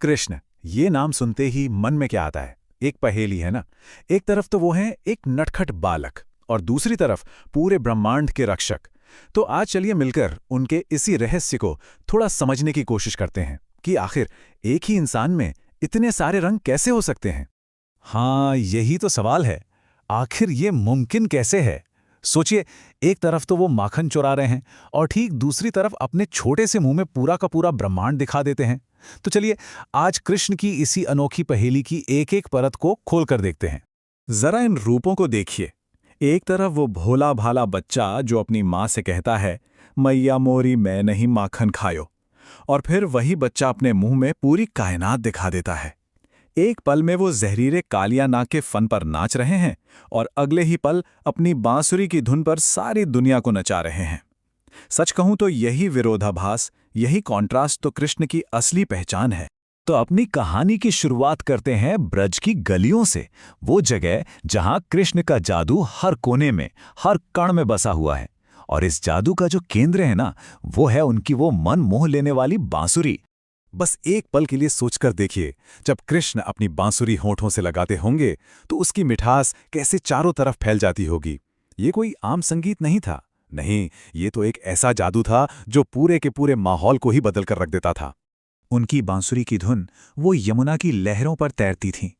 कृष्ण, ये नाम सुनते ही मन में क्या आता है? एक पहेली है ना। एक तरफ तो वो हैं एक नटखट बालक और दूसरी तरफ पूरे ब्रह्मांड के रक्षक। तो आज चलिए मिलकर उनके इसी रहस्य को थोड़ा समझने की कोशिश करते हैं कि आखिर एक ही इंसान में इतने सारे रंग कैसे हो सकते हैं। हाँ, यही तो सवाल है। आखिर ये मुमकिन कैसे है? सोचिए, एक तरफ तो वो माखन चुरा रहे हैं और ठीक दूसरी तरफ अपने छोटे से मुंह में पूरा का पूरा ब्रह्मांड दिखा देते हैं। तो चलिए, आज कृष्ण की इसी अनोखी पहेली की एक एक परत को खोल कर देखते हैं। जरा इन रूपों को देखिए। एक तरफ वो भोला भाला बच्चा जो अपनी माँ से कहता है, मैया मोरी मैं नहीं माखन खायो, और फिर वही बच्चा अपने मुंह में पूरी कायनात दिखा देता है। एक पल में वो जहरीले कालिया नाग के फन पर नाच रहे हैं और अगले ही पल अपनी बांसुरी की धुन पर सारी दुनिया को नचा रहे हैं। सच कहूं तो यही विरोधाभास, यही कॉन्ट्रास्ट तो कृष्ण की असली पहचान है। तो अपनी कहानी की शुरुआत करते हैं ब्रज की गलियों से, वो जगह जहां कृष्ण का जादू हर कोने में, हर कण में बसा हुआ है। और इस जादू का जो केंद्र है ना, वो है उनकी वो मन मोह लेने वाली बांसुरी। बस एक पल के लिए सोचकर देखिए, जब कृष्ण अपनी बांसुरी होठों से लगाते होंगे तो उसकी मिठास कैसे चारों तरफ फैल जाती होगी। ये कोई आम संगीत नहीं था, नहीं, ये तो एक ऐसा जादू था जो पूरे के पूरे माहौल को ही बदल कर रख देता था। उनकी बांसुरी की धुन वो यमुना की लहरों पर तैरती थी,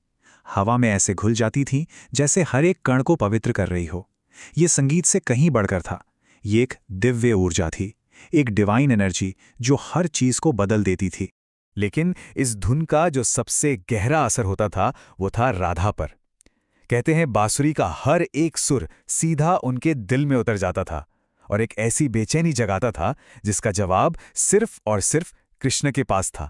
हवा में ऐसे घुल जाती थी जैसे हर एक कण को पवित्र कर रही हो। ये संगीत से कहीं बढ़कर था। ये एक दिव्य ऊर्जा थी, एक डिवाइन एनर्जी जो हर चीज को बदल देती थी। लेकिन इस धुन का जो सबसे गहरा असर होता था वो था राधा पर। कहते हैं बांसुरी का हर एक सुर सीधा उनके दिल में उतर जाता था और एक ऐसी बेचैनी जगाता था जिसका जवाब सिर्फ और सिर्फ कृष्ण के पास था।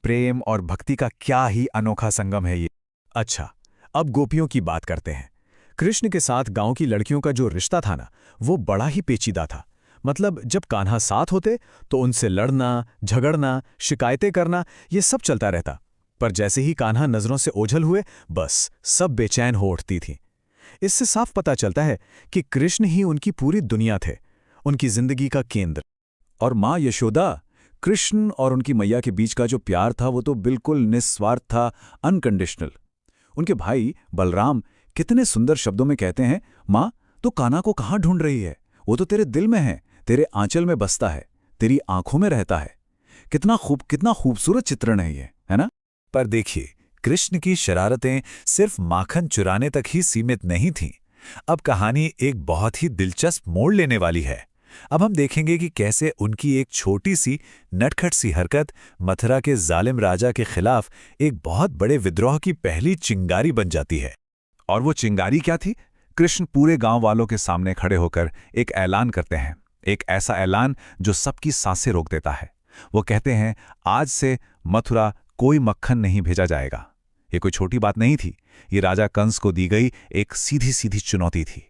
प्रेम और भक्ति का क्या ही अनोखा संगम है ये। अच्छा, अब गोपियों की बात करते हैं। कृष्ण के साथ गांव की लड़कियों का जो रिश्ता था ना, वो बड़ा ही पेचीदा था। मतलब जब कान्हा साथ होते तो उनसे लड़ना, झगड़ना, शिकायतें करना, ये सब चलता रहता। पर जैसे ही कान्हा नजरों से ओझल हुए, बस सब बेचैन हो उठती थी। इससे साफ पता चलता है कि कृष्ण ही उनकी पूरी दुनिया थे, उनकी जिंदगी का केंद्र। और माँ यशोदा, कृष्ण और उनकी मैया के बीच का जो प्यार था वो तो बिल्कुल निस्वार्थ था, अनकंडीशनल। उनके भाई बलराम कितने सुंदर शब्दों में कहते हैं, माँ तो कान्हा को कहाँ ढूंढ रही है, वो तो तेरे दिल में है, तेरे आंचल में बसता है, तेरी आंखों में रहता है। कितना खूबसूरत चित्रण है ये, है ना? पर देखिए, कृष्ण की शरारतें सिर्फ माखन चुराने तक ही सीमित नहीं थीं। अब कहानी एक बहुत ही दिलचस्प मोड़ लेने वाली है। अब हम देखेंगे कि कैसे उनकी एक छोटी सी नटखट सी हरकत मथुरा के जालिम राजा के खिलाफ एक बहुत बड़े विद्रोह की पहली चिंगारी बन जाती है। और वो चिंगारी क्या थी? कृष्ण पूरे गांव वालों के सामने खड़े होकर एक ऐलान करते हैं, एक ऐसा ऐलान जो सबकी सांसें रोक देता है। वो कहते हैं, आज से मथुरा कोई मक्खन नहीं भेजा जाएगा। ये कोई छोटी बात नहीं थी, ये राजा कंस को दी गई एक सीधी सीधी चुनौती थी।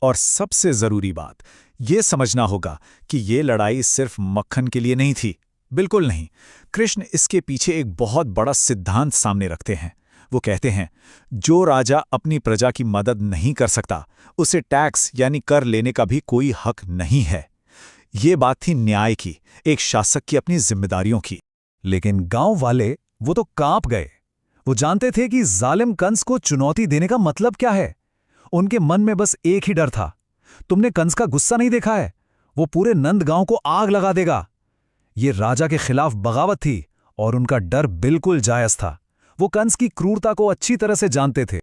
और सबसे जरूरी बात ये समझना होगा कि ये लड़ाई सिर्फ मक्खन के लिए नहीं थी, बिल्कुल नहीं। कृष्ण इसके पीछे एक बहुत बड़ा सिद्धांत सामने रखते हैं। वो कहते हैं, जो राजा अपनी प्रजा की मदद नहीं कर सकता, उसे टैक्स यानी कर लेने का भी कोई हक नहीं है। ये बात थी न्याय की, एक शासक की अपनी जिम्मेदारियों की। लेकिन गांव वाले वो तो कांप गए। वो जानते थे कि जालिम कंस को चुनौती देने का मतलब क्या है। उनके मन में बस एक ही डर था, तुमने कंस का गुस्सा नहीं देखा है, वो पूरे नंद गांव को आग लगा देगा। ये राजा के खिलाफ बगावत थी और उनका डर बिल्कुल जायज था। वो कंस की क्रूरता को अच्छी तरह से जानते थे।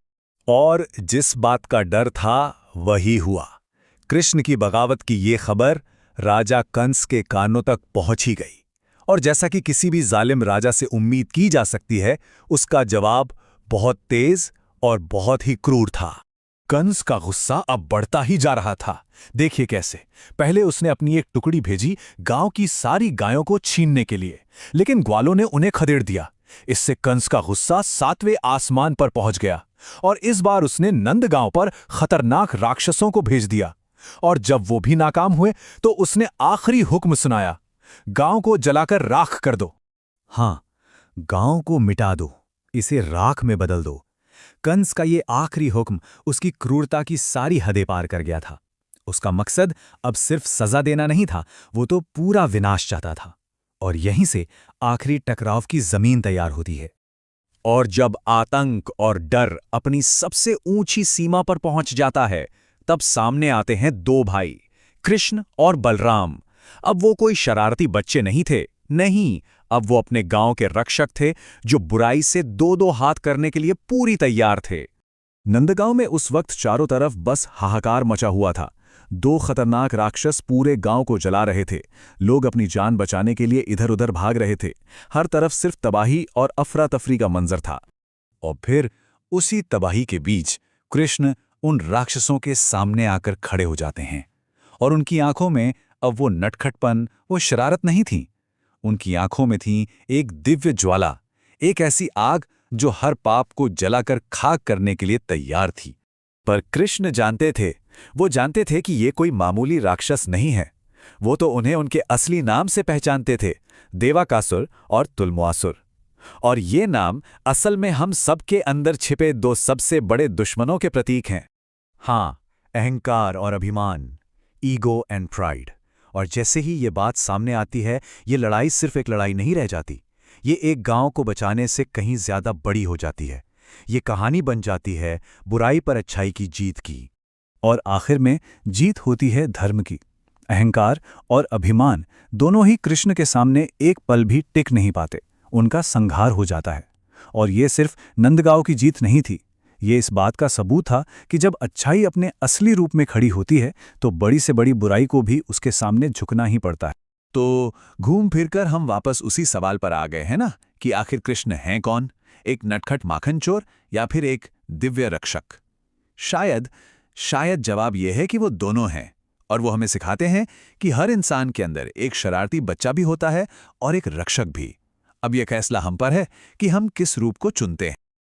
और जिस बात का डर था वही हुआ। कृष्ण की बगावत की ये खबर राजा कंस के कानों तक पहुंच ही गई। और जैसा कि किसी भी जालिम राजा से उम्मीद की जा सकती है, उसका जवाब बहुत तेज और बहुत ही क्रूर था। कंस का गुस्सा अब बढ़ता ही जा रहा था। देखिए कैसे। पहले उसने अपनी एक टुकड़ी भेजी गांव की सारी गायों को छीनने के लिए, लेकिन ग्वालों ने उन्हें खदेड़ दिया। इससे कंस का गुस्सा 7वें आसमान पर पहुंच गया और इस बार उसने नंदगांव पर खतरनाक राक्षसों को भेज दिया। और जब वो भी नाकाम हुए तो उसने आखिरी हुक्म सुनाया, गांव को जलाकर राख कर दो। हाँ, गांव को मिटा दो, इसे राख में बदल दो। कंस का ये आखिरी हुक्म उसकी क्रूरता की सारी हदें पार कर गया था। उसका मकसद अब सिर्फ सजा देना नहीं था, वो तो पूरा विनाश चाहता था। और यहीं से आखिरी टकराव की जमीन तैयार होती है। और जब आतंक और डर अपनी सबसे ऊंची सीमा पर पहुंच जाता है, तब सामने आते हैं दो भाई, कृष्ण और बलराम। अब वो कोई शरारती बच्चे नहीं थे, नहीं, अब वो अपने गांव के रक्षक थे, जो बुराई से दो दो हाथ करने के लिए पूरी तैयार थे। नंदगांव में उस वक्त चारों तरफ बस हाहाकार मचा हुआ था। दो खतरनाक राक्षस पूरे गांव को जला रहे थे। लोग अपनी जान बचाने के लिए इधर उधर भाग रहे थे। हर तरफ सिर्फ तबाही और अफरा तफरी का मंजर था। और फिर उसी तबाही के बीच कृष्ण उन राक्षसों के सामने आकर खड़े हो जाते हैं। और उनकी आंखों में अब वो नटखटपन, वो शरारत नहीं थी। उनकी आंखों में थी एक दिव्य ज्वाला, एक ऐसी आग जो हर पाप को जलाकर खाक करने के लिए तैयार थी। पर कृष्ण जानते थे, वो जानते थे कि ये कोई मामूली राक्षस नहीं है। वो तो उन्हें उनके असली नाम से पहचानते थे, देवाकासुर और तुलमुआसुर। और ये नाम असल में हम सबके अंदर छिपे दो सबसे बड़े दुश्मनों के प्रतीक हैं। हाँ, अहंकार और अभिमान, ईगो एंड प्राइड। और जैसे ही ये बात सामने आती है, ये लड़ाई सिर्फ एक लड़ाई नहीं रह जाती। ये एक गांव को बचाने से कहीं ज्यादा बड़ी हो जाती है। ये कहानी बन जाती है बुराई पर अच्छाई की जीत की। और आखिर में जीत होती है धर्म की। अहंकार और अभिमान दोनों ही कृष्ण के सामने एक पल भी टिक नहीं पाते। उनका संहार हो जाता है। और ये सिर्फ नंदगांव की जीत नहीं थी, ये इस बात का सबूत था कि जब अच्छाई अपने असली रूप में खड़ी होती है, तो बड़ी से बड़ी बुराई को भी उसके सामने झुकना ही पड़ता है। तो घूम फिरकर हम वापस उसी सवाल पर आ गए हैं ना, कि आखिर कृष्ण हैं कौन? एक नटखट माखन चोर या फिर एक दिव्य रक्षक? शायद जवाब यह है कि वो दोनों हैं। और वो हमें सिखाते हैं कि हर इंसान के अंदर एक शरारती बच्चा भी होता है और एक रक्षक भी। अब यह फैसला हम पर है कि हम किस रूप को चुनते हैं।